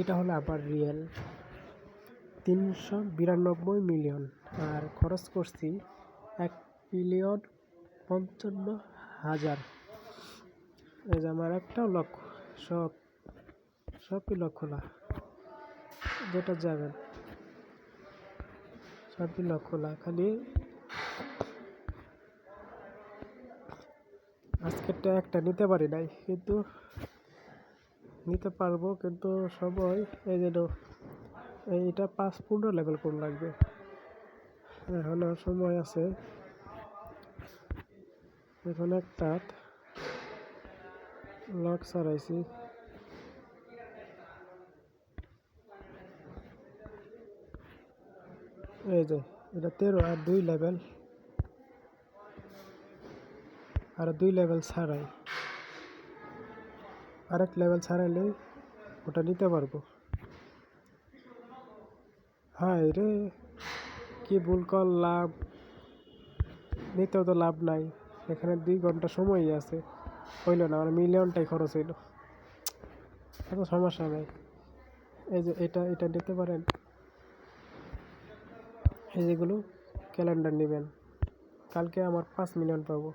এটা হলো আবার রিয়েল 392 মিলিয়ন, আর খরচ করছি 1,55,000। এই যে আমার একটাও লক্ষ্য, সবই লক্ষ্য না, যেটা যাবেন সবই লক্ষ্য না। খালি আজকেরটা একটা নিতে পারি নাই, কিন্তু নিতে পারবো, কিন্তু সময় এই যেন এইটা 5-15 লেভেল কোড লাগবে, এখনো সময় আছে। এখন একটা লক সরাইছি, এই যে এটা 13 আর 2 লেভেল, আর 2 লেভেল ছাড়াই আরেক লেভেল ছাড়াইলে ওটা নিতে পারবো। হ্যাঁ রে, কি ভুল করলাম, নিতেও তো লাভ নাই, এখানে 2 ঘন্টা সময়ই আছে, হইল না, আমার মিলিয়নটাই খরচ হইল। এত সমস্যা নেই, এই যে এটা নিতে পারেন, এই যেগুলো ক্যালেন্ডার নেবেন, কালকে আমার 5 মিলিয়ন পাবো।